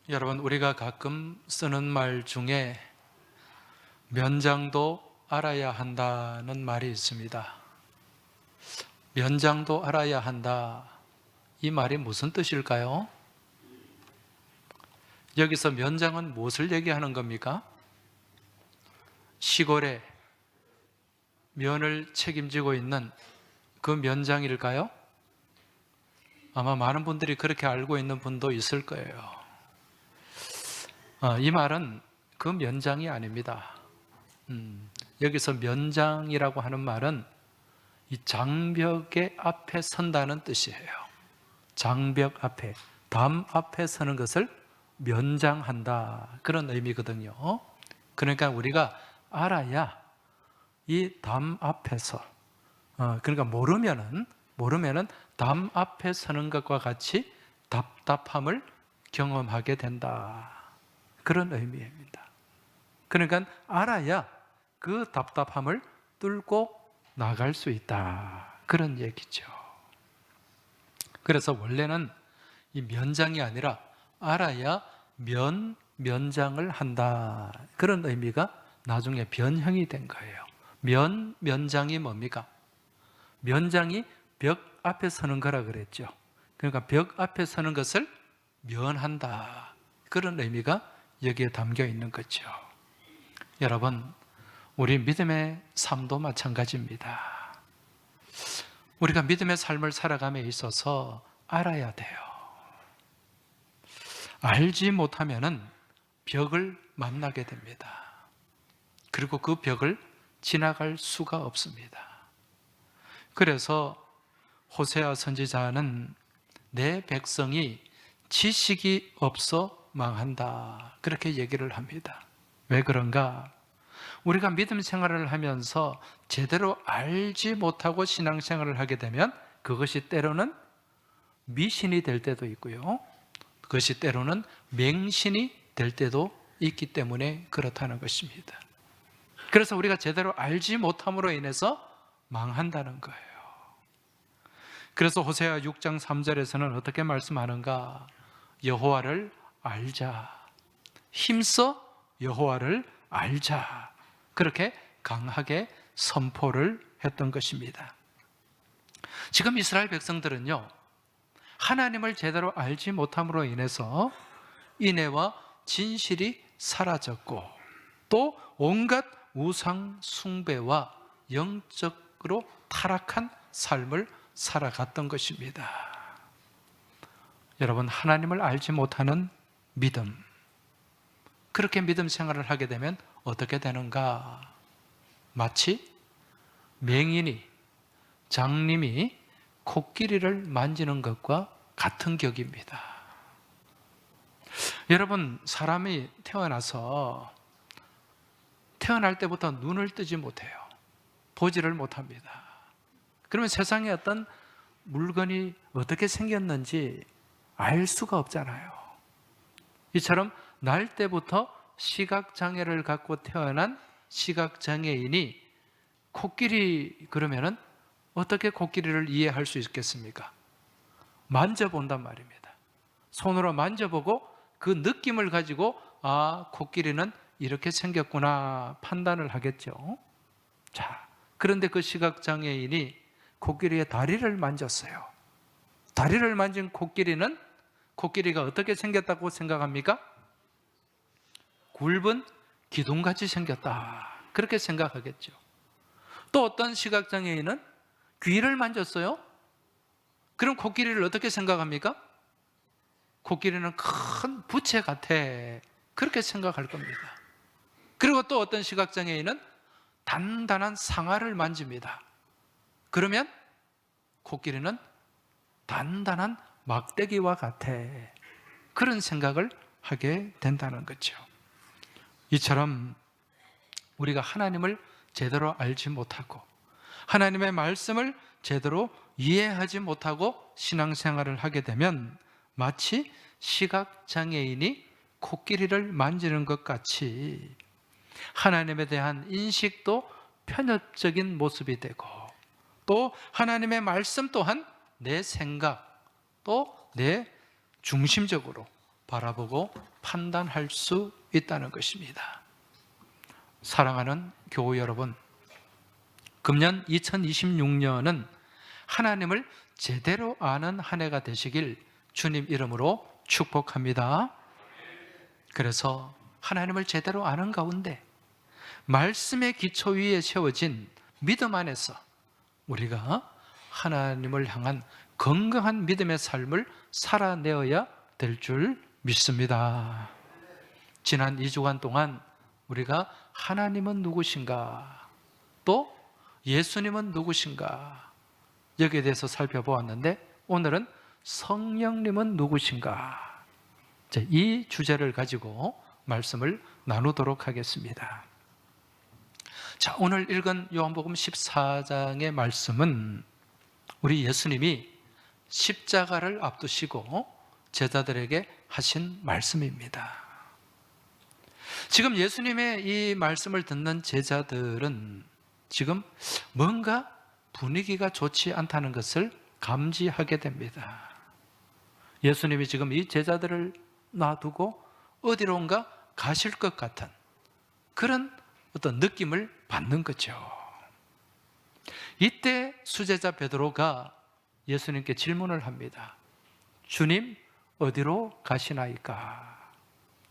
여러분, 우리가 가끔 쓰는 말 중에 면장도 알아야 한다는 말이 있습니다. 면장도 알아야 한다. 이 말이 무슨 뜻일까요? 여기서 면장은 무엇을 얘기하는 겁니까? 시골에 면을 책임지고 있는 그 면장일까요? 아마 많은 분들이 그렇게 알고 있는 분도 있을 거예요. 이 말은 그 면장이 아닙니다. 여기서 면장이라고 하는 말은 이 장벽의 앞에 선다는 뜻이에요. 장벽 앞에, 담 앞에 서는 것을 면장한다, 그런 의미거든요. 그러니까 우리가 알아야 이 담 앞에서, 그러니까 모르면은 담 앞에 서는 것과 같이 답답함을 경험하게 된다, 그런 의미입니다. 그러니까 알아야 그 답답함을 뚫고 나갈 수 있다, 그런 얘기죠. 그래서 원래는 이 면장이 아니라 알아야 면장을 한다, 그런 의미가 나중에 변형이 된 거예요. 면장이 뭡니까? 면장이 벽 앞에 서는 거라 그랬죠. 그러니까 벽 앞에 서는 것을 면한다, 그런 의미가 여기에 담겨 있는 거죠. 여러분, 우리 믿음의 삶도 마찬가지입니다. 우리가 믿음의 삶을 살아감에 있어서 알아야 돼요. 알지 못하면은 벽을 만나게 됩니다. 그리고 그 벽을 지나갈 수가 없습니다. 그래서 호세아 선지자는 내 백성이 지식이 없어 망한다, 그렇게 얘기를 합니다. 왜 그런가? 우리가 믿음 생활을 하면서 제대로 알지 못하고 신앙생활을 하게 되면 그것이 때로는 미신이 될 때도 있고요, 그것이 때로는 맹신이 될 때도 있기 때문에 그렇다는 것입니다. 그래서 우리가 제대로 알지 못함으로 인해서 망한다는 거예요. 그래서 호세아 6장 3절에서는 어떻게 말씀하는가? 여호와를 알자, 힘써 여호와를 알자, 그렇게 강하게 선포를 했던 것입니다. 지금 이스라엘 백성들은요, 하나님을 제대로 알지 못함으로 인해서 인애와 진실이 사라졌고 또 온갖 우상 숭배와 영적으로 타락한 삶을 살아갔던 것입니다. 여러분, 하나님을 알지 못하는 믿음, 그렇게 믿음 생활을 하게 되면 어떻게 되는가? 마치 맹인이, 장님이 코끼리를 만지는 것과 같은 격입니다. 여러분, 사람이 태어날 때부터 눈을 뜨지 못해요. 보지를 못합니다. 그러면 세상에 어떤 물건이 어떻게 생겼는지 알 수가 없잖아요. 이처럼 날 때부터 시각장애를 갖고 태어난 시각장애인이 코끼리 그러면은 어떻게 코끼리를 이해할 수 있겠습니까? 만져본단 말입니다. 손으로 만져보고 그 느낌을 가지고 코끼리는 이렇게 생겼구나 판단을 하겠죠. 자, 그런데 그 시각장애인이 코끼리의 다리를 만졌어요. 다리를 만진 코끼리가 어떻게 생겼다고 생각합니까? 굵은 기둥같이 생겼다, 그렇게 생각하겠죠. 또 어떤 시각장애인은 귀를 만졌어요. 그럼 코끼리를 어떻게 생각합니까? 코끼리는 큰 부채 같아, 그렇게 생각할 겁니다. 그리고 또 어떤 시각장애인은 단단한 상아를 만집니다. 그러면 코끼리는 단단한 막대기와 같아, 그런 생각을 하게 된다는 거죠. 이처럼 우리가 하나님을 제대로 알지 못하고 하나님의 말씀을 제대로 이해하지 못하고 신앙생활을 하게 되면 마치 시각장애인이 코끼리를 만지는 것 같이 하나님에 대한 인식도 편협적인 모습이 되고 또 하나님의 말씀 또한 내 생각 또 내 중심적으로 바라보고 판단할 수 있다는 것입니다. 사랑하는 교우 여러분, 금년 2026년은 하나님을 제대로 아는 한 해가 되시길 주님 이름으로 축복합니다. 그래서 하나님을 제대로 아는 가운데 말씀의 기초 위에 세워진 믿음 안에서 우리가 하나님을 향한 건강한 믿음의 삶을 살아내어야 될 줄 믿습니다. 지난 2주간 동안 우리가 하나님은 누구신가, 또 예수님은 누구신가, 여기에 대해서 살펴보았는데 오늘은 성령님은 누구신가, 이 주제를 가지고 말씀을 나누도록 하겠습니다. 자, 오늘 읽은 요한복음 14장의 말씀은 우리 예수님이 십자가를 앞두시고 제자들에게 하신 말씀입니다. 지금 예수님의 이 말씀을 듣는 제자들은 지금 뭔가 분위기가 좋지 않다는 것을 감지하게 됩니다. 예수님이 지금 이 제자들을 놔두고 어디론가 가실 것 같은 그런 어떤 느낌을 받는 거죠. 이때 수제자 베드로가 예수님께 질문을 합니다. 주님, 어디로 가시나이까?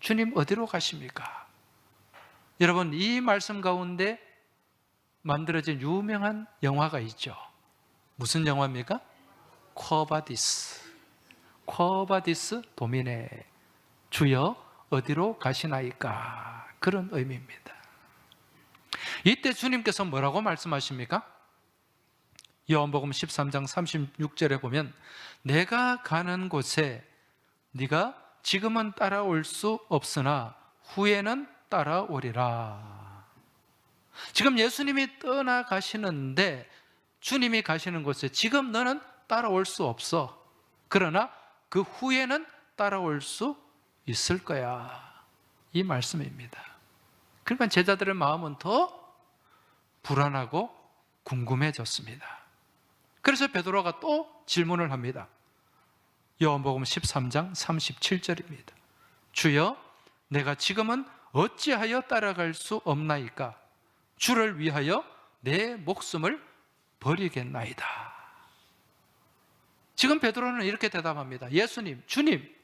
주님, 어디로 가십니까? 여러분, 이 말씀 가운데 만들어진 유명한 영화가 있죠. 무슨 영화입니까? 쿼바디스 도미네. 주여, 어디로 가시나이까? 그런 의미입니다. 이때 주님께서 뭐라고 말씀하십니까? 요한복음 13장 36절에 보면 내가 가는 곳에 네가 지금은 따라올 수 없으나 후에는 따라오리라. 지금 예수님이 떠나가시는데 주님이 가시는 곳에 지금 너는 따라올 수 없어. 그러나 그 후에는 따라올 수 있을 거야. 이 말씀입니다. 그러니까 제자들의 마음은 더 불안하고 궁금해졌습니다. 그래서 베드로가 또 질문을 합니다. 요한복음 13장 37절입니다. 주여, 내가 지금은 어찌하여 따라갈 수 없나이까? 주를 위하여 내 목숨을 버리겠나이다. 지금 베드로는 이렇게 대답합니다. 예수님, 주님,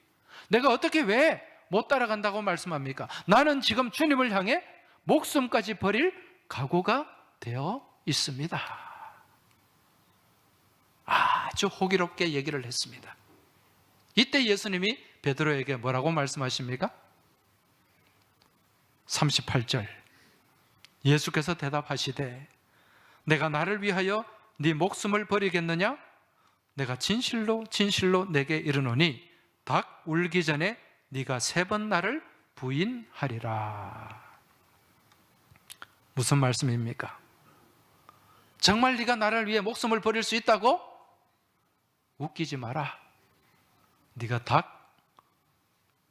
내가 어떻게 왜 못 따라간다고 말씀합니까? 나는 지금 주님을 향해 목숨까지 버릴 각오가 되어 있습니다. 아주 호기롭게 얘기를 했습니다. 이때 예수님이 베드로에게 뭐라고 말씀하십니까? 38절, 예수께서 대답하시되 내가 나를 위하여 네 목숨을 버리겠느냐? 내가 진실로 진실로 내게 이르노니 닭 울기 전에 네가 3번 나를 부인하리라. 무슨 말씀입니까? 정말 네가 나를 위해 목숨을 버릴 수 있다고? 웃기지 마라. 네가 닭이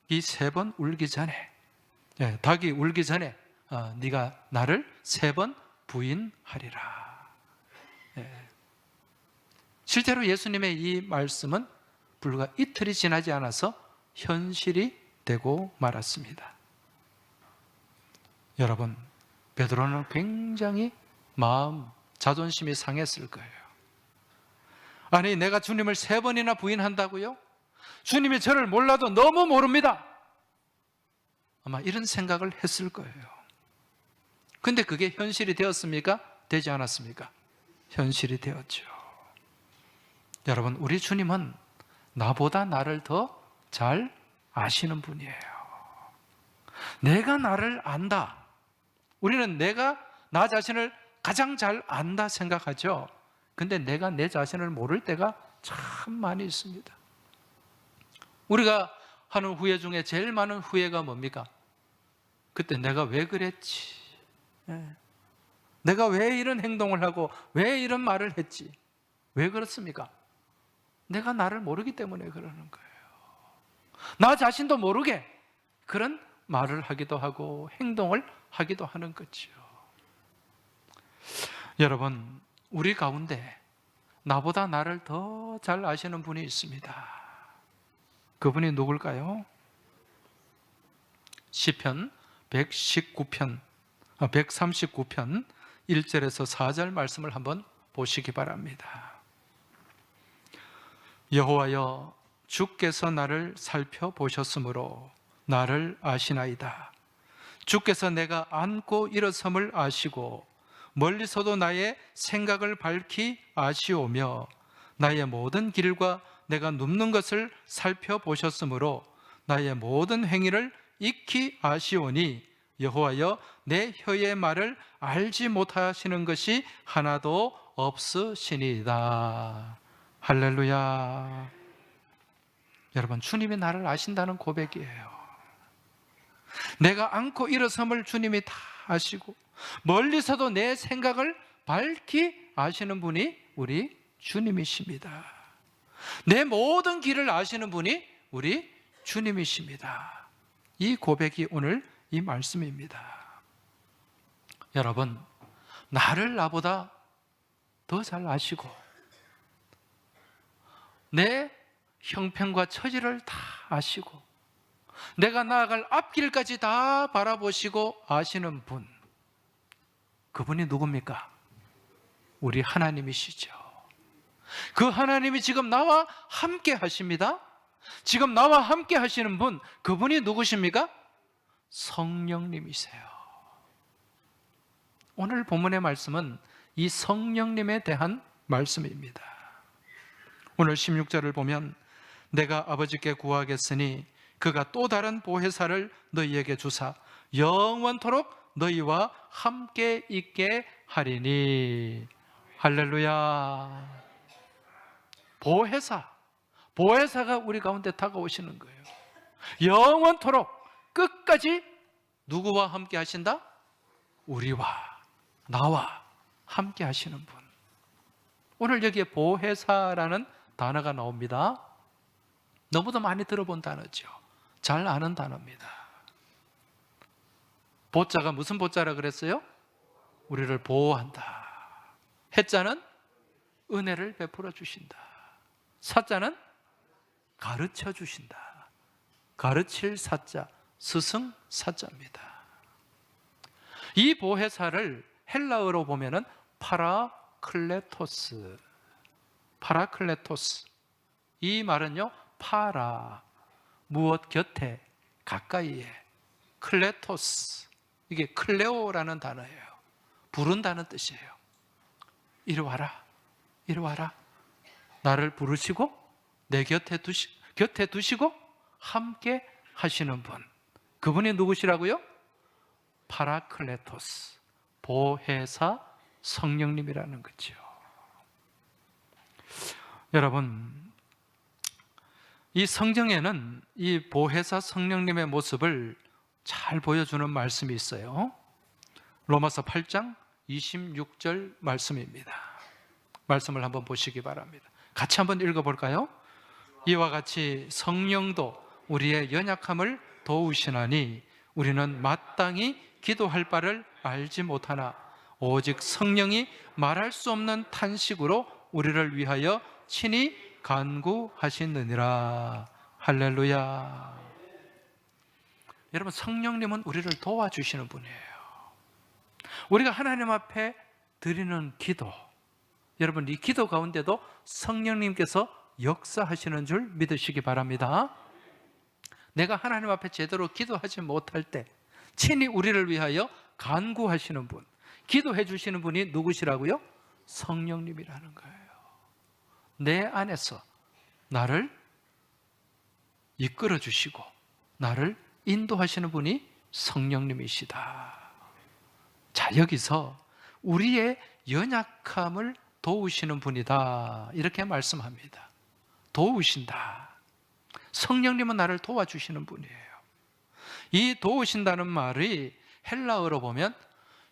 3번 울기 전에, 닭이 울기 전에 네가 나를 3번 부인하리라. 실제로 예수님의 이 말씀은 불과 이틀이 지나지 않아서 현실이 되고 말았습니다. 여러분, 베드로는 굉장히 자존심이 상했을 거예요. 아니, 내가 주님을 3번이나 부인한다고요? 주님이 저를 몰라도 너무 모릅니다. 아마 이런 생각을 했을 거예요. 근데 그게 현실이 되었습니까? 되지 않았습니까? 현실이 되었죠. 여러분, 우리 주님은 나보다 나를 더 잘 아시는 분이에요. 내가 나를 안다. 우리는 내가 나 자신을 가장 잘 안다 생각하죠. 근데 내가 내 자신을 모를 때가 참 많이 있습니다. 우리가 하는 후회 중에 제일 많은 후회가 뭡니까? 그때 내가 왜 그랬지? 내가 왜 이런 행동을 하고 왜 이런 말을 했지? 왜 그렇습니까? 내가 나를 모르기 때문에 그러는 거예요. 나 자신도 모르게 그런 말을 하기도 하고 행동을 하기도 하는 거죠. 여러분, 우리 가운데 나보다 나를 더 잘 아시는 분이 있습니다. 그분이 누굴까요? 시편 139편 139편 1절에서 4절 말씀을 한번 보시기 바랍니다. 여호와여, 주께서 나를 살펴보셨으므로 나를 아시나이다. 주께서 내가 앉고 일어섬을 아시고 멀리서도 나의 생각을 밝히 아시오며 나의 모든 길과 내가 눕는 것을 살펴보셨으므로 나의 모든 행위를 익히 아시오니 여호와여, 내 혀의 말을 알지 못하시는 것이 하나도 없으시니이다. 할렐루야. 여러분, 주님이 나를 아신다는 고백이에요. 내가 앉고 일어섬을 주님이 다 아시고 멀리서도 내 생각을 밝히 아시는 분이 우리 주님이십니다. 내 모든 길을 아시는 분이 우리 주님이십니다. 이 고백이 오늘 이 말씀입니다. 여러분, 나를 나보다 더 잘 아시고 내 형편과 처지를 다 아시고 내가 나아갈 앞길까지 다 바라보시고 아시는 분, 그분이 누굽니까? 우리 하나님이시죠. 그 하나님이 지금 나와 함께 하십니다. 지금 나와 함께 하시는 분, 그분이 누구십니까? 성령님이세요. 오늘 본문의 말씀은 이 성령님에 대한 말씀입니다. 오늘 16절을 보면 내가 아버지께 구하겠으니 그가 또 다른 보혜사를 너희에게 주사 영원토록 너희와 함께 있게 하리니. 할렐루야. 보혜사가 우리 가운데 다가오시는 거예요. 영원토록 끝까지 누구와 함께 하신다? 우리와, 나와 함께 하시는 분. 오늘 여기에 보혜사라는 단어가 나옵니다. 너무도 많이 들어본 단어죠. 잘 아는 단어입니다. 보자가 무슨 보자라 그랬어요? 우리를 보호한다. 해자는 은혜를 베풀어 주신다. 사자는 가르쳐 주신다. 가르칠 사자, 스승 사자입니다. 이 보혜사를 헬라어로 보면은 파라클레토스. 이 말은요, 파라, 무엇 곁에, 가까이에, 클레토스, 이게 클레오라는 단어예요. 부른다는 뜻이에요. 이리 와라, 이리 와라. 나를 부르시고 내 곁에 두시고 함께 하시는 분, 그분이 누구시라고요? 파라클레토스, 보혜사 성령님이라는 거죠. 여러분, 이 성경에는 이 보혜사 성령님의 모습을 잘 보여주는 말씀이 있어요. 로마서 8장 26절 말씀입니다. 말씀을 한번 보시기 바랍니다. 같이 한번 읽어볼까요? 이와 같이 성령도 우리의 연약함을 도우시나니 우리는 마땅히 기도할 바를 알지 못하나 오직 성령이 말할 수 없는 탄식으로 우리를 위하여 친히 간구하시느니라. 할렐루야. 여러분, 성령님은 우리를 도와주시는 분이에요. 우리가 하나님 앞에 드리는 기도, 여러분, 이 기도 가운데도 성령님께서 역사하시는 줄 믿으시기 바랍니다. 내가 하나님 앞에 제대로 기도하지 못할 때 친히 우리를 위하여 간구하시는 분, 기도해 주시는 분이 누구시라고요? 성령님이라는 거예요. 내 안에서 나를 이끌어 주시고 나를 인도하시는 분이 성령님이시다. 자, 여기서 우리의 연약함을 도우시는 분이다, 이렇게 말씀합니다. 도우신다. 성령님은 나를 도와주시는 분이에요. 이 도우신다는 말이 헬라어로 보면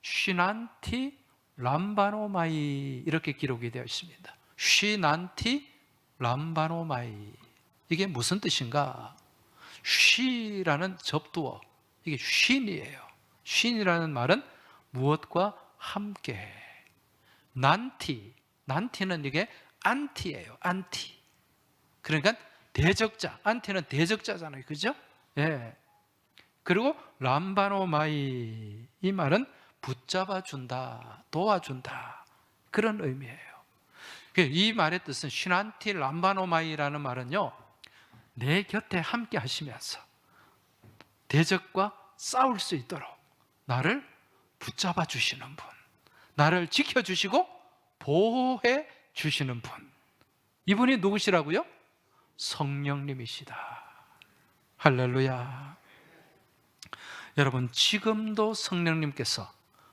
쉬난티 람바노마이, 이렇게 기록이 되어 있습니다. 쉬난티 람바노마이. 이게 무슨 뜻인가? 쉬라는 접두어, 이게 쉰이에요. 쉰이라는 말은 무엇과 함께. 난티는 이게 안티예요. 안티. 그러니까 대적자, 안티는 대적자잖아요. 그죠? 예. 그리고 람바노마이, 이 말은 붙잡아준다, 도와준다, 그런 의미예요. 이 말의 뜻은 시난티 람바노마이라는 말은요, 내 곁에 함께 하시면서 대적과 싸울 수 있도록 나를 붙잡아 주시는 분, 나를 지켜주시고 보호해 주시는 분, 이분이 누구시라고요? 성령님이시다. 할렐루야. 여러분, 지금도 성령님께서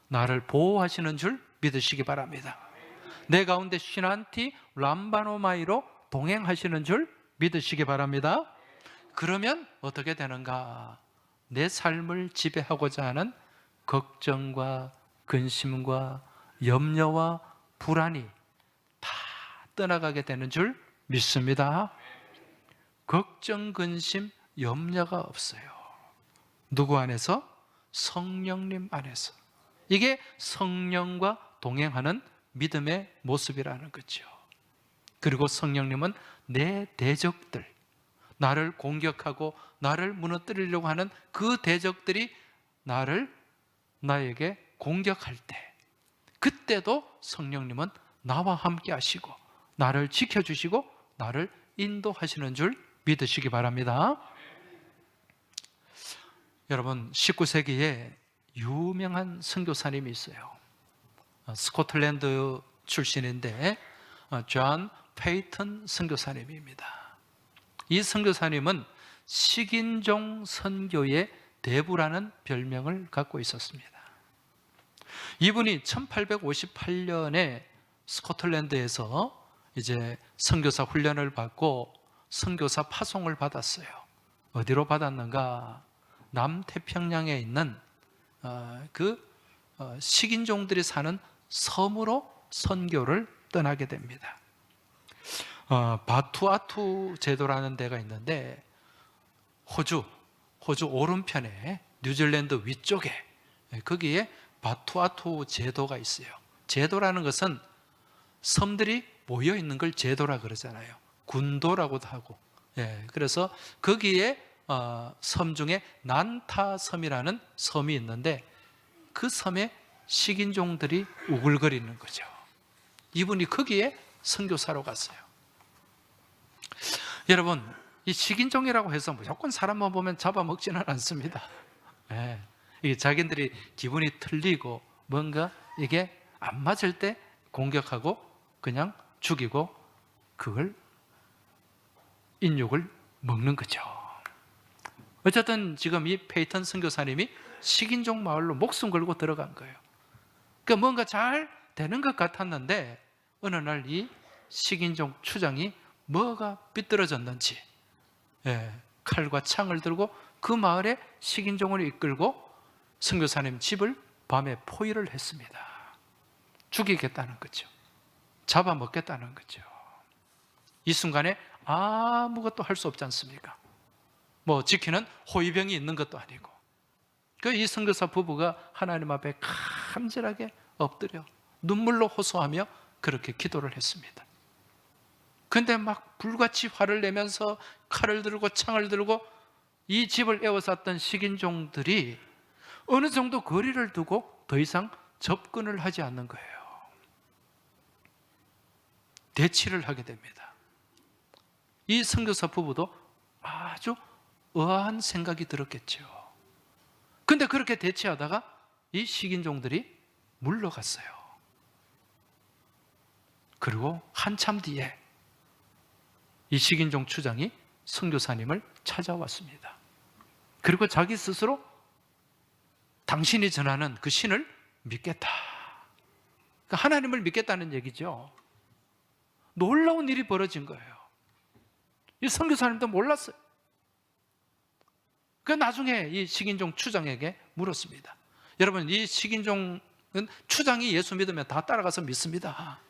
나를 보호하시는 줄 믿으시기 바랍니다. 내 가운데 시난티 람바노마이로 동행하시는 줄 믿으시기 바랍니다. 그러면 어떻게 되는가? 내 삶을 지배하고자 하는 걱정과 근심과 염려와 불안이 다 떠나가게 되는 줄 믿습니다. 걱정, 근심, 염려가 없어요. 누구 안에서? 성령님 안에서. 이게 성령과 동행하는 믿음의 모습이라는 거죠. 그리고 성령님은 내 대적들, 나를 공격하고 나를 무너뜨리려고 하는 그 대적들이 나에게 공격할 때, 그때도 성령님은 나와 함께 하시고 나를 지켜주시고 나를 인도하시는 줄 믿으시기 바랍니다. 여러분, 19세기에 유명한 선교사님이 있어요. 스코틀랜드 출신인데 존 페이턴 선교사님입니다. 이 선교사님은 식인종 선교의 대부라는 별명을 갖고 있었습니다. 이분이 1858년에 스코틀랜드에서 이제 선교사 훈련을 받고 선교사 파송을 받았어요. 어디로 받았는가? 남태평양에 있는 식인종들이 사는 섬으로 선교를 떠나게 됩니다. 바투아투 제도라는 데가 있는데 호주 오른편에 뉴질랜드 위쪽에 거기에 바투아투 제도가 있어요. 제도라는 것은 섬들이 모여 있는 걸 제도라 그러잖아요. 군도라고도 하고. 그래서 거기에 섬 중에 난타섬이라는 섬이 있는데 그 섬에 식인종들이 우글거리는 거죠. 이분이 거기에 선교사로 갔어요. 여러분, 이 식인종이라고 해서 무조건 사람만 보면 잡아먹지는 않습니다. 이게 자기들이 기분이 틀리고 뭔가 이게 안 맞을 때 공격하고 그냥 죽이고 그걸 인육을 먹는 거죠. 어쨌든 지금 이 페이턴 선교사님이 식인종 마을로 목숨 걸고 들어간 거예요. 그러니까 뭔가 잘 되는 것 같았는데 어느 날 이 식인종 추장이 뭐가 삐뚤어졌는지 칼과 창을 들고 그 마을에 식인종을 이끌고 선교사님 집을 밤에 포위를 했습니다. 죽이겠다는 거죠. 잡아먹겠다는 거죠. 이 순간에 아무것도 할 수 없지 않습니까? 뭐 지키는 호위병이 있는 것도 아니고. 이 선교사 부부가 하나님 앞에 간절하게 엎드려 눈물로 호소하며 그렇게 기도를 했습니다. 근데 막 불같이 화를 내면서 칼을 들고 창을 들고 이 집을 에워쌌던 식인종들이 어느 정도 거리를 두고 더 이상 접근을 하지 않는 거예요. 대치를 하게 됩니다. 이 선교사 부부도 아주 의아한 생각이 들었겠죠. 근데 그렇게 대치하다가 이 식인종들이 물러갔어요. 그리고 한참 뒤에 이 식인종 추장이 선교사님을 찾아왔습니다. 그리고 자기 스스로 당신이 전하는 그 신을 믿겠다. 그러니까 하나님을 믿겠다는 얘기죠. 놀라운 일이 벌어진 거예요. 이 선교사님도 몰랐어요. 그 나중에 이 식인종 추장에게 물었습니다. 여러분, 이 식인종은 추장이 예수 믿으면 다 따라가서 믿습니다.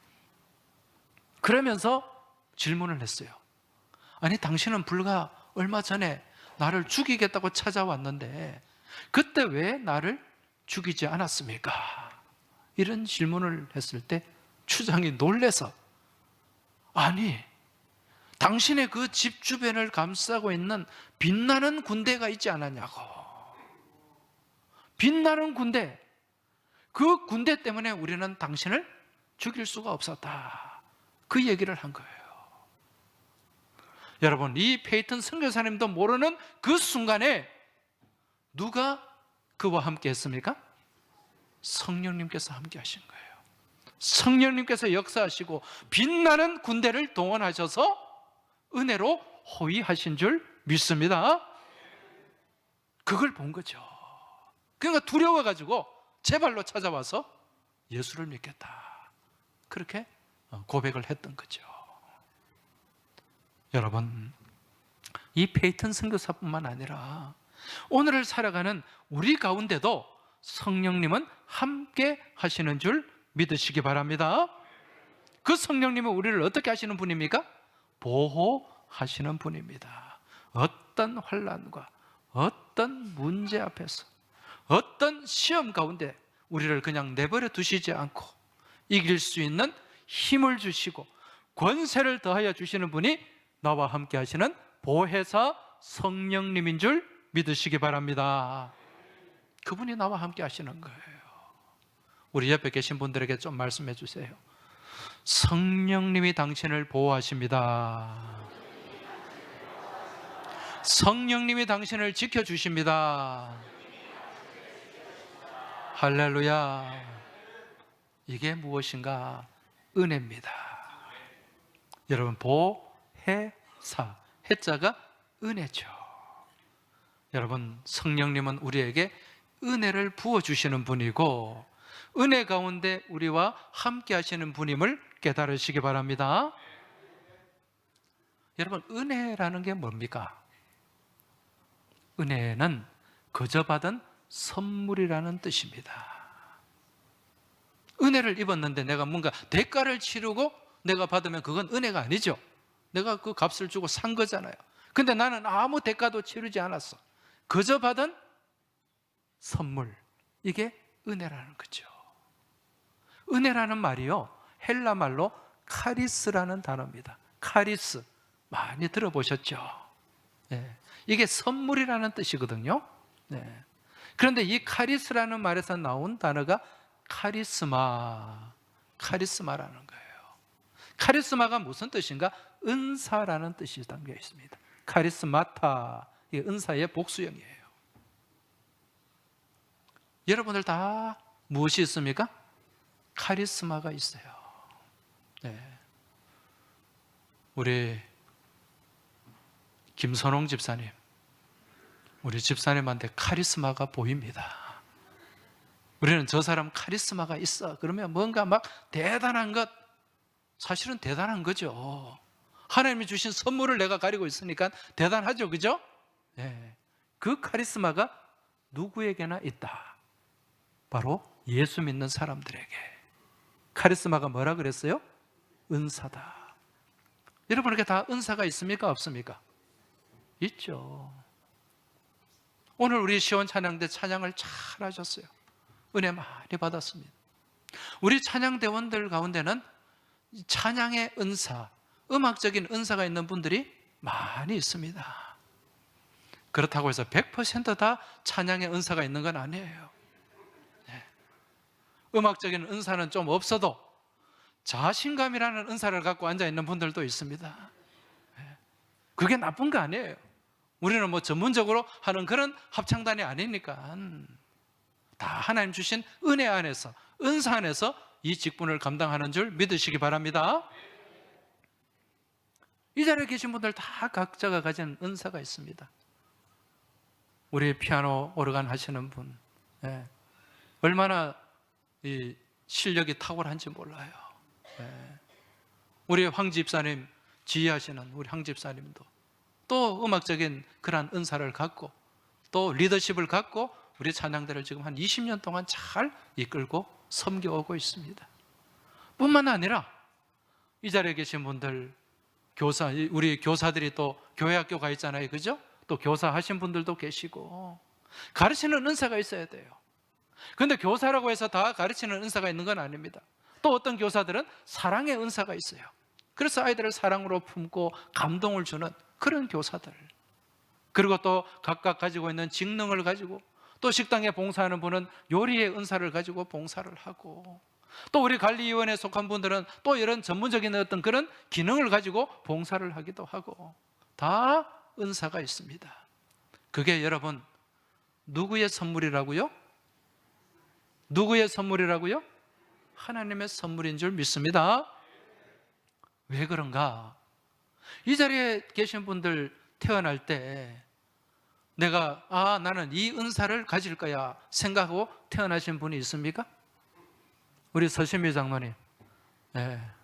그러면서 질문을 했어요. 아니, 당신은 불과 얼마 전에 나를 죽이겠다고 찾아왔는데 그때 왜 나를 죽이지 않았습니까? 이런 질문을 했을 때 추장이 놀라서 아니, 당신의 그 집 주변을 감싸고 있는 빛나는 군대가 있지 않았냐고. 빛나는 군대, 그 군대 때문에 우리는 당신을 죽일 수가 없었다. 그 얘기를 한 거예요. 여러분, 이 페이턴 선교사님도 모르는 그 순간에 누가 그와 함께 했습니까? 성령님께서 함께 하신 거예요. 성령님께서 역사하시고 빛나는 군대를 동원하셔서 은혜로 호위하신 줄 믿습니다. 그걸 본 거죠. 그러니까 두려워가지고 제 발로 찾아와서 예수를 믿겠다, 그렇게 고백을 했던 거죠. 여러분, 이 페이턴 선교사뿐만 아니라 오늘을 살아가는 우리 가운데도 성령님은 함께 하시는 줄 믿으시기 바랍니다. 그 성령님은 우리를 어떻게 하시는 분입니까? 보호하시는 분입니다. 어떤 환난과 어떤 문제 앞에서, 어떤 시험 가운데 우리를 그냥 내버려 두시지 않고 이길 수 있는 힘을 주시고 권세를 더하여 주시는 분이 나와 함께 하시는 보혜사 성령님인 줄 믿으시기 바랍니다. 그분이 나와 함께 하시는 거예요. 우리 옆에 계신 분들에게 좀 말씀해 주세요. 성령님이 당신을 보호하십니다. 성령님이 당신을 지켜주십니다. 할렐루야. 이게 무엇인가? 은혜입니다. 여러분, 보혜사, 해자가 은혜죠. 여러분, 성령님은 우리에게 은혜를 부어주시는 분이고 은혜 가운데 우리와 함께 하시는 분임을 깨달으시기 바랍니다. 여러분, 은혜라는 게 뭡니까? 은혜는 거저 받은 선물이라는 뜻입니다. 은혜를 입었는데 내가 뭔가 대가를 치르고 내가 받으면 그건 은혜가 아니죠. 내가 그 값을 주고 산 거잖아요. 근데 나는 아무 대가도 치르지 않았어. 거저 받은 선물, 이게 은혜라는 거죠. 은혜라는 말이요, 헬라 말로 카리스라는 단어입니다. 카리스, 많이 들어보셨죠? 네. 이게 선물이라는 뜻이거든요. 네. 그런데 이 카리스라는 말에서 나온 단어가 카리스마라는 거예요. 카리스마가 무슨 뜻인가? 은사라는 뜻이 담겨 있습니다. 카리스마타, 이게 은사의 복수형이에요. 여러분들 다 무엇이 있습니까? 카리스마가 있어요. 네. 우리 김선홍 집사님, 우리 집사님한테 카리스마가 보입니다. 우리는 저 사람 카리스마가 있어, 그러면 뭔가 막 대단한 것, 사실은 대단한 거죠. 하나님이 주신 선물을 내가 가지고 있으니까 대단하죠, 그죠? 네. 그 카리스마가 누구에게나 있다. 바로 예수 믿는 사람들에게. 카리스마가 뭐라 그랬어요? 은사다. 여러분에게 다 은사가 있습니까? 없습니까? 있죠. 오늘 우리 시원 찬양대 찬양을 잘 하셨어요. 은혜 많이 받았습니다. 우리 찬양대원들 가운데는 찬양의 은사, 음악적인 은사가 있는 분들이 많이 있습니다. 그렇다고 해서 100% 다 찬양의 은사가 있는 건 아니에요. 네. 음악적인 은사는 좀 없어도 자신감이라는 은사를 갖고 앉아있는 분들도 있습니다. 네. 그게 나쁜 거 아니에요. 우리는 뭐 전문적으로 하는 그런 합창단이 아니니까 다 하나님 주신 은혜 안에서, 은사 안에서 이 직분을 감당하는 줄 믿으시기 바랍니다. 이 자리에 계신 분들 다 각자가 가진 은사가 있습니다. 우리 피아노, 오르간 하시는 분, 네. 얼마나 이 실력이 탁월한지 몰라요. 네. 우리 황 집사님, 지휘하시는 우리 황 집사님도 또 음악적인 그런 은사를 갖고 또 리더십을 갖고 우리 찬양대를 지금 한 20년 동안 잘 이끌고 섬겨오고 있습니다. 뿐만 아니라 이 자리에 계신 분들, 교사, 우리 교사들이 또 교회학교 가 있잖아요, 그죠? 또 교사 하신 분들도 계시고 가르치는 은사가 있어야 돼요. 그런데 교사라고 해서 다 가르치는 은사가 있는 건 아닙니다. 또 어떤 교사들은 사랑의 은사가 있어요. 그래서 아이들을 사랑으로 품고 감동을 주는 그런 교사들, 그리고 또 각각 가지고 있는 직능을 가지고 또 식당에 봉사하는 분은 요리의 은사를 가지고 봉사를 하고, 또 우리 관리위원회에 속한 분들은 또 이런 전문적인 어떤 그런 기능을 가지고 봉사를 하기도 하고, 다 은사가 있습니다. 그게 여러분 누구의 선물이라고요? 누구의 선물이라고요? 하나님의 선물인 줄 믿습니다. 왜 그런가? 이 자리에 계신 분들 태어날 때 내가 나는 이 은사를 가질 거야 생각하고 태어나신 분이 있습니까? 우리 서신미 장로님,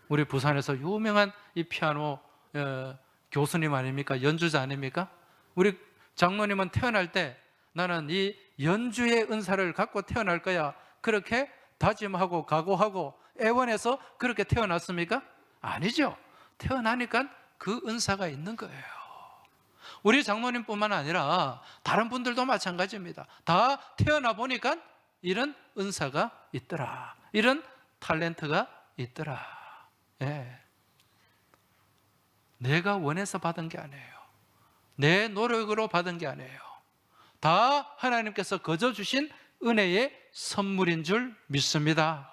우리 부산에서 유명한 이 피아노 교수님 아닙니까? 연주자 아닙니까? 우리 장로님은 태어날 때 나는 이 연주의 은사를 갖고 태어날 거야 그렇게 다짐하고 각오하고 애원해서 그렇게 태어났습니까? 아니죠. 태어나니까 그 은사가 있는 거예요. 우리 장로님뿐만 아니라 다른 분들도 마찬가지입니다. 다 태어나 보니까 이런 은사가 있더라, 이런 탤런트가 있더라. 내가 원해서 받은 게 아니에요. 내 노력으로 받은 게 아니에요. 다 하나님께서 거저 주신 은혜의 선물인 줄 믿습니다.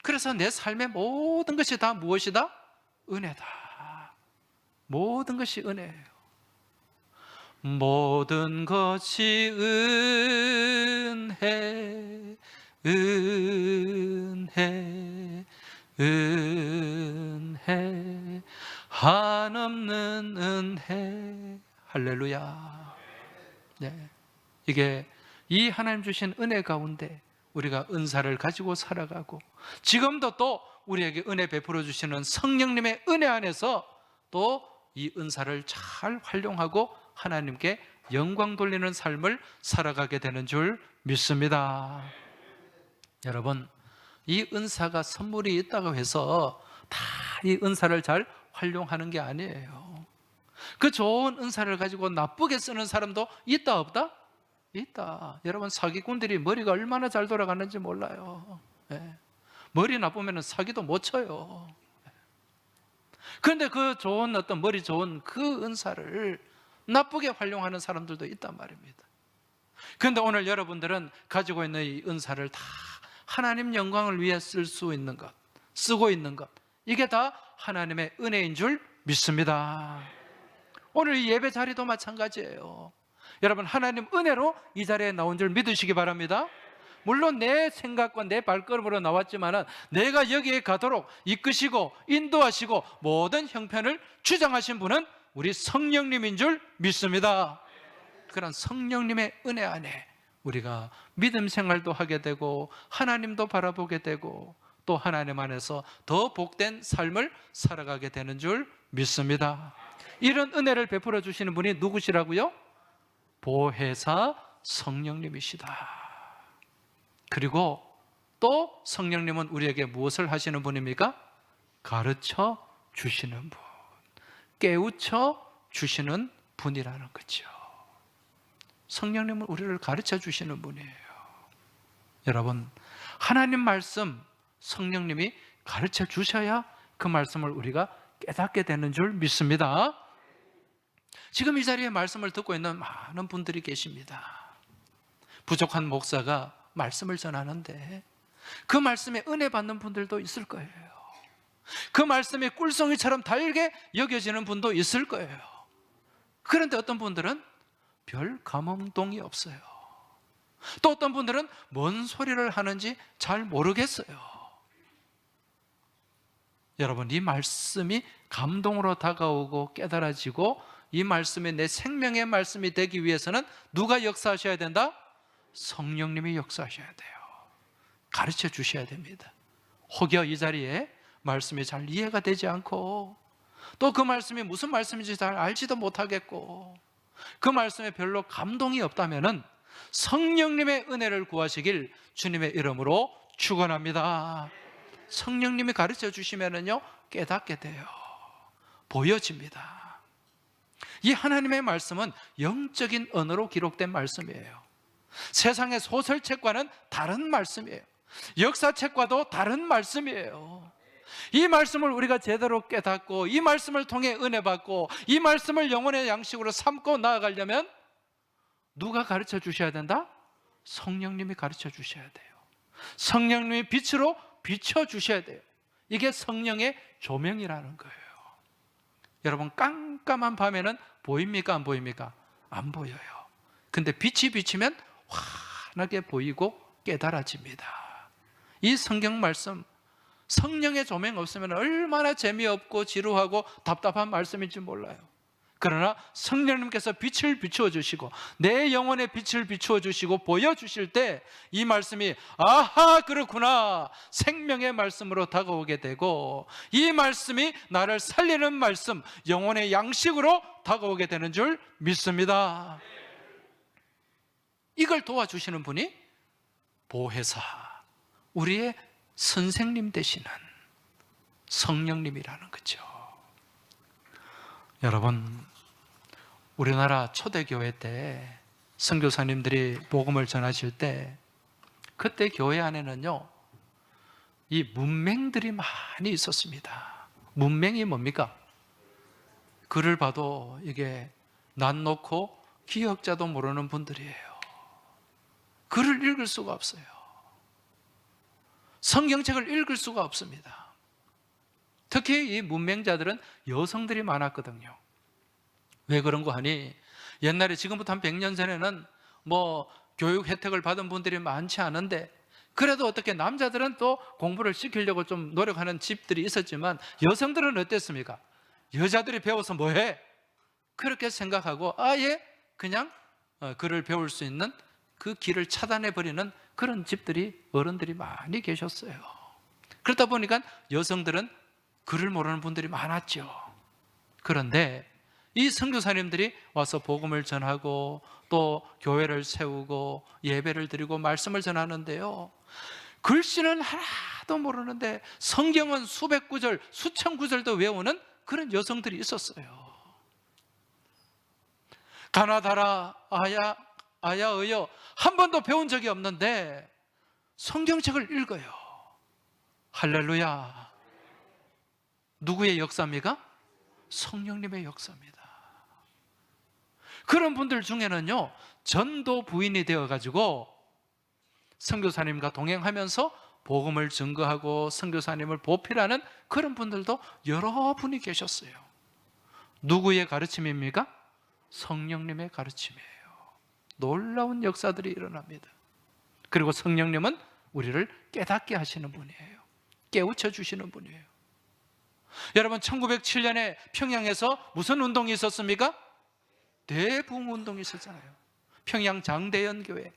그래서 내 삶의 모든 것이 다 무엇이다? 은혜다. 모든 것이 은혜예요. 모든 것이 은혜, 은혜, 은혜, 한없는 은혜. 할렐루야. 이게 이 하나님 주신 은혜 가운데 우리가 은사를 가지고 살아가고, 지금도 또 우리에게 은혜 베풀어 주시는 성령님의 은혜 안에서 또 이 은사를 잘 활용하고 하나님께 영광 돌리는 삶을 살아가게 되는 줄 믿습니다. 여러분, 이 은사가 선물이 있다고 해서 다 이 은사를 잘 활용하는 게 아니에요. 그 좋은 은사를 가지고 나쁘게 쓰는 사람도 있다 없다? 있다. 여러분, 사기꾼들이 머리가 얼마나 잘 돌아가는지 몰라요. 머리 나쁘면 사기도 못 쳐요. 그런데 그 좋은 어떤 머리 좋은 그 은사를 나쁘게 활용하는 사람들도 있단 말입니다. 그런데 오늘 여러분들은 가지고 있는 이 은사를 다 하나님 영광을 위해 쓸 수 있는 것, 쓰고 있는 것, 이게 다 하나님의 은혜인 줄 믿습니다. 오늘 이 예배 자리도 마찬가지예요. 여러분, 하나님 은혜로 이 자리에 나온 줄 믿으시기 바랍니다. 물론 내 생각과 내 발걸음으로 나왔지만 내가 여기에 가도록 이끄시고 인도하시고 모든 형편을 주장하신 분은 우리 성령님인 줄 믿습니다. 그런 성령님의 은혜 안에 우리가 믿음 생활도 하게 되고 하나님도 바라보게 되고 또 하나님 안에서 더 복된 삶을 살아가게 되는 줄 믿습니다. 이런 은혜를 베풀어 주시는 분이 누구시라고요? 보혜사 성령님이시다. 그리고 또 성령님은 우리에게 무엇을 하시는 분입니까? 가르쳐 주시는 분, 깨우쳐 주시는 분이라는 거죠. 성령님은 우리를 가르쳐 주시는 분이에요. 여러분, 하나님 말씀 성령님이 가르쳐 주셔야 그 말씀을 우리가 깨닫게 되는 줄 믿습니다. 지금 이 자리에 말씀을 듣고 있는 많은 분들이 계십니다. 부족한 목사가 말씀을 전하는데 그 말씀에 은혜 받는 분들도 있을 거예요. 그 말씀이 꿀송이처럼 달게 여겨지는 분도 있을 거예요. 그런데 어떤 분들은 별 감동이 없어요. 또 어떤 분들은 뭔 소리를 하는지 잘 모르겠어요. 여러분, 이 말씀이 감동으로 다가오고 깨달아지고 이 말씀이 내 생명의 말씀이 되기 위해서는 누가 역사하셔야 된다? 성령님이 역사하셔야 돼요. 가르쳐 주셔야 됩니다. 혹여 이 자리에 말씀이 잘 이해가 되지 않고 또 그 말씀이 무슨 말씀인지 잘 알지도 못하겠고 그 말씀에 별로 감동이 없다면 성령님의 은혜를 구하시길 주님의 이름으로 축원합니다. 성령님이 가르쳐 주시면은요 깨닫게 돼요. 보여집니다. 이 하나님의 말씀은 영적인 언어로 기록된 말씀이에요. 세상의 소설책과는 다른 말씀이에요. 역사책과도 다른 말씀이에요. 이 말씀을 우리가 제대로 깨닫고 이 말씀을 통해 은혜 받고 이 말씀을 영혼의 양식으로 삼고 나아가려면 누가 가르쳐 주셔야 된다? 성령님이 가르쳐 주셔야 돼요. 성령님이 빛으로 비춰 주셔야 돼요. 이게 성령의 조명이라는 거예요. 여러분, 깜깜한 밤에는 보입니까? 안 보입니까? 안 보여요. 근데 빛이 비치면 환하게 보이고 깨달아집니다. 이 성경 말씀, 성령의 조명 없으면 얼마나 재미없고 지루하고 답답한 말씀인지 몰라요. 그러나 성령님께서 빛을 비추어 주시고 내 영혼에 빛을 비추어 주시고 보여주실 때 이 말씀이 아하, 그렇구나, 생명의 말씀으로 다가오게 되고, 이 말씀이 나를 살리는 말씀, 영혼의 양식으로 다가오게 되는 줄 믿습니다. 이걸 도와주시는 분이 보혜사, 우리의 선생님 되시는 성령님이라는 거죠. 여러분, 우리나라 초대교회 때 선교사님들이 복음을 전하실 때 그때 교회 안에는요, 이 문맹들이 많이 있었습니다. 문맹이 뭡니까? 글을 봐도 이게 낯 놓고 기역자도 모르는 분들이에요. 글을 읽을 수가 없어요. 성경책을 읽을 수가 없습니다. 특히 이 문맹자들은 여성들이 많았거든요. 왜 그런 거 하니, 옛날에 지금부터 한 100년 전에는 뭐 교육 혜택을 받은 분들이 많지 않은데, 그래도 어떻게 남자들은 또 공부를 시키려고 좀 노력하는 집들이 있었지만 여성들은 어땠습니까? 여자들이 배워서 뭐해? 그렇게 생각하고 아예 그냥 글을 배울 수 있는 그 길을 차단해버리는 그런 집들이, 어른들이 많이 계셨어요. 그러다 보니까 여성들은 글을 모르는 분들이 많았죠. 그런데 이 선교사님들이 와서 복음을 전하고 또 교회를 세우고 예배를 드리고 말씀을 전하는데요, 글씨는 하나도 모르는데 성경은 수백 구절, 수천 구절도 외우는 그런 여성들이 있었어요. 가나다라 아야어여 한 번도 배운 적이 없는데 성경책을 읽어요. 할렐루야. 누구의 역사입니까? 성령님의 역사입니다. 그런 분들 중에는요, 전도 부인이 되어가지고 선교사님과 동행하면서 복음을 증거하고 선교사님을 보필하는 그런 분들도 여러 분이 계셨어요. 누구의 가르침입니까? 성령님의 가르침이에요. 놀라운 역사들이 일어납니다. 그리고 성령님은 우리를 깨닫게 하시는 분이에요. 깨우쳐 주시는 분이에요. 여러분, 1907년에 평양에서 무슨 운동이 있었습니까? 대부흥운동이 있었잖아요. 평양 장대연교회.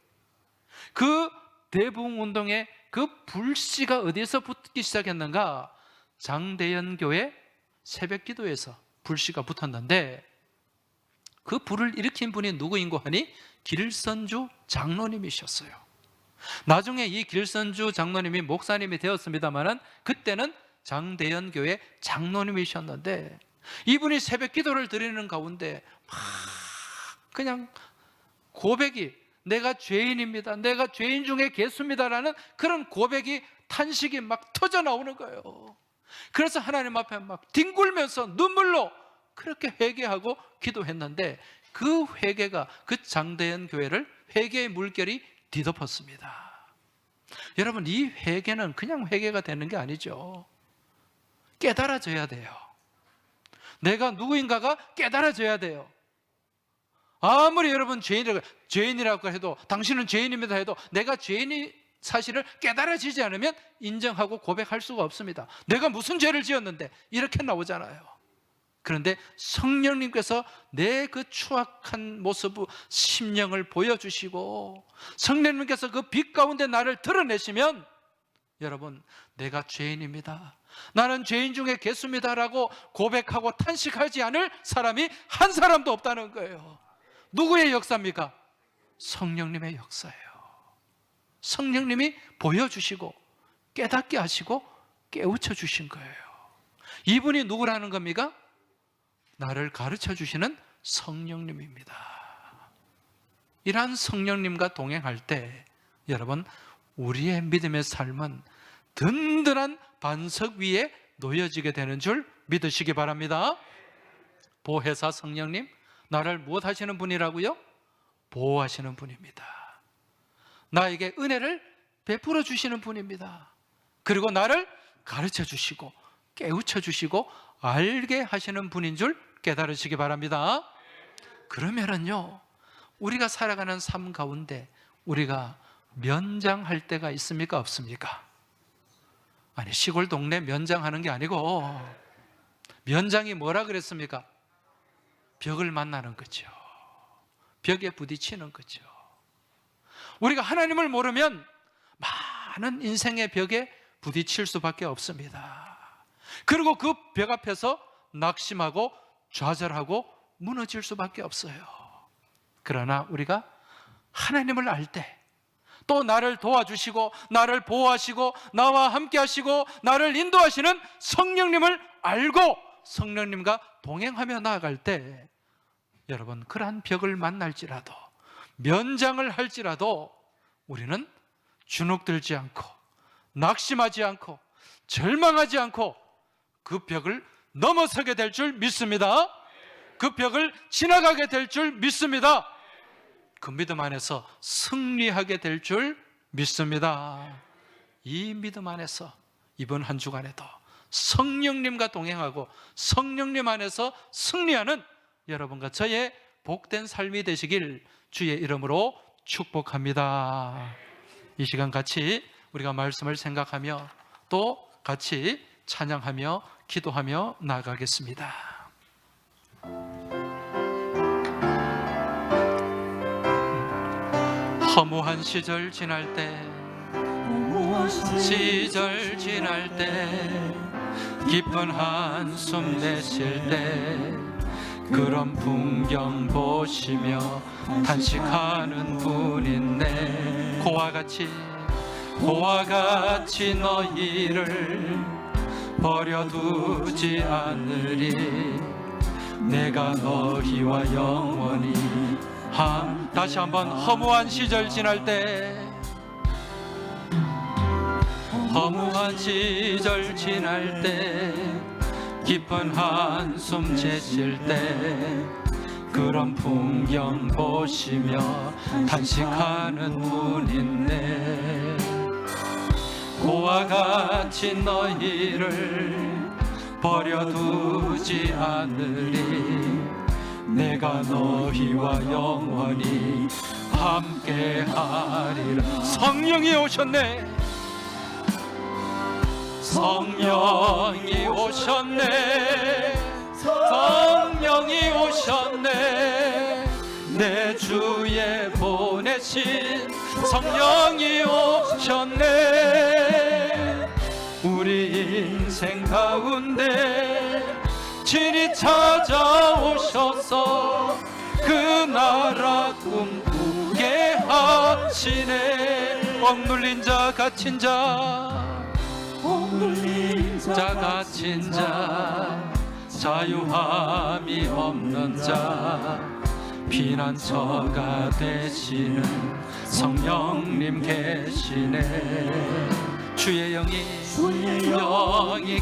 그 대부흥운동에 그 불씨가 어디에서 붙기 시작했는가? 장대연교회 새벽기도에서 불씨가 붙었는데, 그 불을 일으킨 분이 누구인고 하니 길선주 장로님이셨어요. 나중에 이 길선주 장로님이 목사님이 되었습니다마는 그때는 장대연교회 장로님이셨는데, 이분이 새벽기도를 드리는 가운데 막 그냥 고백이, 내가 죄인입니다, 내가 죄인 중에 개수입니다라는 그런 고백이, 탄식이 막 터져 나오는 거예요. 그래서 하나님 앞에 막 뒹굴면서 눈물로 그렇게 회개하고 기도했는데, 그 회개가 그 장대연 교회를 회개의 물결이 뒤덮었습니다. 여러분, 이 회개는 그냥 회개가 되는 게 아니죠. 깨달아져야 돼요. 내가 누구인가가 깨달아져야 돼요. 아무리 여러분 죄인이라고 해도, 당신은 죄인입니다 해도 내가 죄인이 사실을 깨달아지지 않으면 인정하고 고백할 수가 없습니다. 내가 무슨 죄를 지었는데, 이렇게 나오잖아요. 그런데 성령님께서 내 그 추악한 모습, 심령을 보여주시고 성령님께서 그 빛 가운데 나를 드러내시면, 여러분, 내가 죄인입니다, 나는 죄인 중에 개수입니다라고 고백하고 탄식하지 않을 사람이 한 사람도 없다는 거예요. 누구의 역사입니까? 성령님의 역사예요. 성령님이 보여주시고 깨닫게 하시고 깨우쳐 주신 거예요. 이분이 누구라는 겁니까? 나를 가르쳐 주시는 성령님입니다. 이러한 성령님과 동행할 때 여러분, 우리의 믿음의 삶은 든든한 반석 위에 놓여지게 되는 줄 믿으시기 바랍니다. 보혜사 성령님, 나를 무엇 하시는 분이라고요? 보호하시는 분입니다. 나에게 은혜를 베풀어 주시는 분입니다. 그리고 나를 가르쳐 주시고 깨우쳐 주시고 알게 하시는 분인 줄 깨달으시기 바랍니다. 그러면은요, 우리가 살아가는 삶 가운데 우리가 면장할 때가 있습니까? 없습니까? 아니, 시골 동네 면장하는 게 아니고, 면장이 뭐라 그랬습니까? 벽을 만나는 거죠. 벽에 부딪히는 거죠. 우리가 하나님을 모르면 많은 인생의 벽에 부딪힐 수밖에 없습니다. 그리고 그 벽 앞에서 낙심하고 좌절하고 무너질 수밖에 없어요. 그러나 우리가 하나님을 알 때, 또 나를 도와주시고 나를 보호하시고 나와 함께 하시고 나를 인도하시는 성령님을 알고 성령님과 동행하며 나아갈 때, 여러분, 그러한 벽을 만날지라도 면장을 할지라도 우리는 주눅들지 않고 낙심하지 않고 절망하지 않고 그 벽을 넘어서게 될 줄 믿습니다. 그 벽을 지나가게 될 줄 믿습니다. 그 믿음 안에서 승리하게 될 줄 믿습니다. 이 믿음 안에서 이번 한 주간에도 성령님과 동행하고 성령님 안에서 승리하는 여러분과 저의 복된 삶이 되시길 주의 이름으로 축복합니다. 이 시간 같이 우리가 말씀을 생각하며 또 같이 찬양하며 기도하며 나아가겠습니다. 허무한 시절 지날 때, 시절 지날 때, 깊은 한숨 내쉴 때, 그런 풍경 보시며 탄식하는 분 있네. 고와 같이 너희를 버려두지 않으리. 내가 너희와 영원히 다시 한번. 허무한 시절 지날 때, 허무한 시절 지날 때, 깊은 한숨 제칠 때, 그런 풍경 보시며 탄식하는 분 있네. 고와 같이 너희를 버려두지 않으리. 내가 너희와 영원히 함께하리라. 성령이 오셨네. 성령이 오셨네. 성령이 오셨네. 내 주에 보내신 성령이 오셨네. 우리 인생 가운데 친히 찾아오셔서 그 나라 꿈꾸게 하시네. 억눌린 자 갇힌 자, 갇힌 자, 자유함이 없는 자, 피난처가 되시는 성령님 계시네. 주의 영이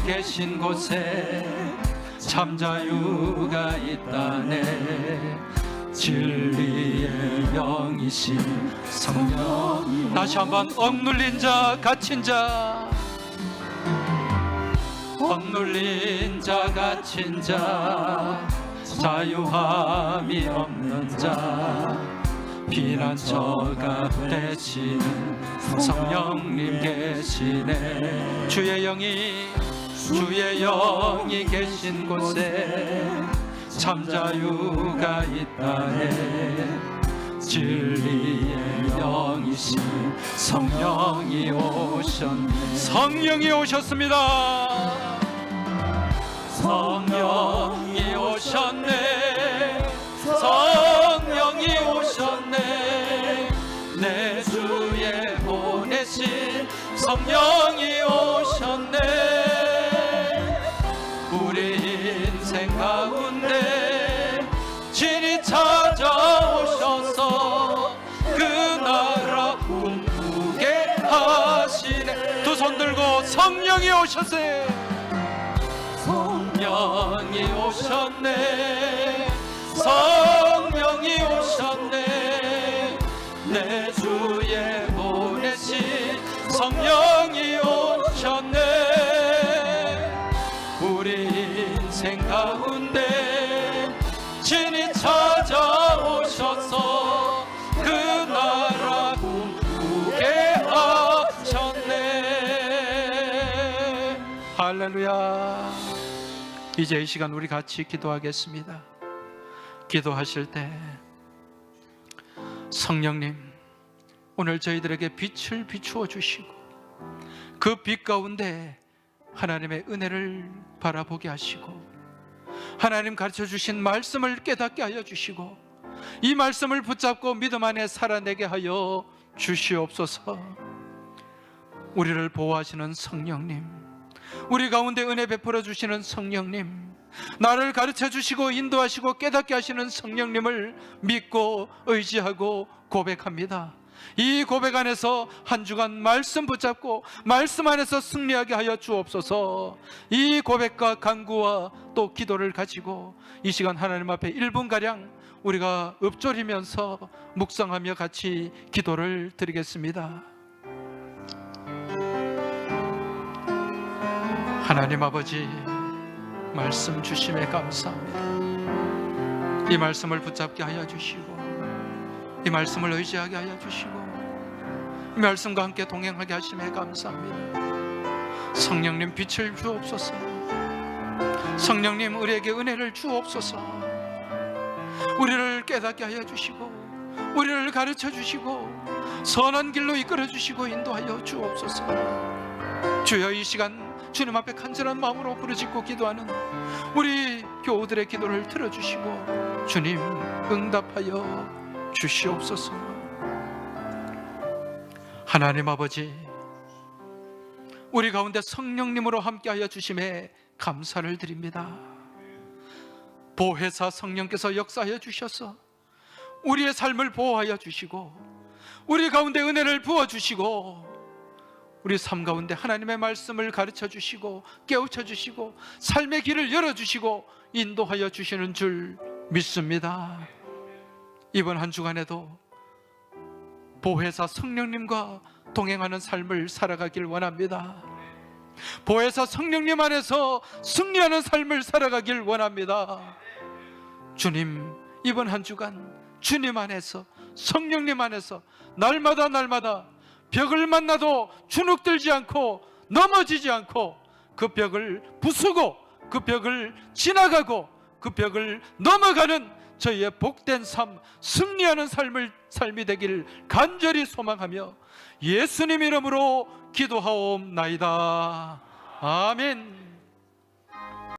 계신 곳에 참 자유가 있다네. 진리의 영이신 성령. 다시 한번. 억눌린 자 갇힌 자, 억눌린 자 갇힌 자, 자유함이 없는 자, 피난처가 되시는 성령님 계시네. 주의 영이 계신 곳에 참 자유가 있다네. 진리의 영이신 성령이 오셨네. 성령이 오셨습니다. 성령이 오셨네. 성령이 오셨네. 내 주에 보내신 성령이 오셨네. 우리 인생 가운데 친히 찾아오셔서 그 나라 꿈꾸게 하시네. 두 손 들고 성령이 오셨네. 성령이 오셨네. 성령이 오셨네. 주의 보내신 성령이 오셨네. 우리 인생 가운데 진히 찾아오셔서 그 나라 꿈꾸게 하셨네. 할렐루야. 이제 이 시간 우리 같이 기도하겠습니다. 기도하실 때 성령님, 오늘 저희들에게 빛을 비추어 주시고 그 빛 가운데 하나님의 은혜를 바라보게 하시고 하나님 가르쳐 주신 말씀을 깨닫게 하여 주시고 이 말씀을 붙잡고 믿음 안에 살아내게 하여 주시옵소서. 우리를 보호하시는 성령님, 우리 가운데 은혜 베풀어 주시는 성령님, 나를 가르쳐 주시고 인도하시고 깨닫게 하시는 성령님을 믿고 의지하고 고백합니다. 이 고백 안에서 한 주간 말씀 붙잡고 말씀 안에서 승리하게 하여 주옵소서. 이 고백과 간구와 또 기도를 가지고 이 시간 하나님 앞에 1분가량 우리가 읊조리면서 묵상하며 같이 기도를 드리겠습니다. 하나님 아버지, 말씀 주심에 감사합니다. 이 말씀을 붙잡게 하여 주시고 이 말씀을 의지하게 하여 주시고 이 말씀과 함께 동행하게 하심에 감사합니다. 성령님 빛을 주옵소서. 성령님 우리에게 은혜를 주옵소서. 우리를 깨닫게 하여 주시고 우리를 가르쳐 주시고 선한 길로 이끌어 주시고 인도하여 주옵소서. 주여, 이 시간 주님 앞에 간절한 마음으로 부르짖고 기도하는 우리 교우들의 기도를 들어주시고 주님 응답하여 주시옵소서. 하나님 아버지, 우리 가운데 성령님으로 함께하여 주심에 감사를 드립니다. 보혜사 성령께서 역사하여 주셔서 우리의 삶을 보호하여 주시고 우리 가운데 은혜를 부어주시고 우리 삶 가운데 하나님의 말씀을 가르쳐 주시고 깨우쳐 주시고 삶의 길을 열어주시고 인도하여 주시는 줄 믿습니다. 이번 한 주간에도 보혜사 성령님과 동행하는 삶을 살아가길 원합니다. 보혜사 성령님 안에서 승리하는 삶을 살아가길 원합니다. 주님, 이번 한 주간 주님 안에서 성령님 안에서 날마다 벽을 만나도 주눅들지 않고 넘어지지 않고 그 벽을 부수고 그 벽을 지나가고 그 벽을 넘어가는 저희의 복된 삶, 승리하는 삶이 되길 간절히 소망하며 예수님 이름으로 기도하옵나이다. 아멘.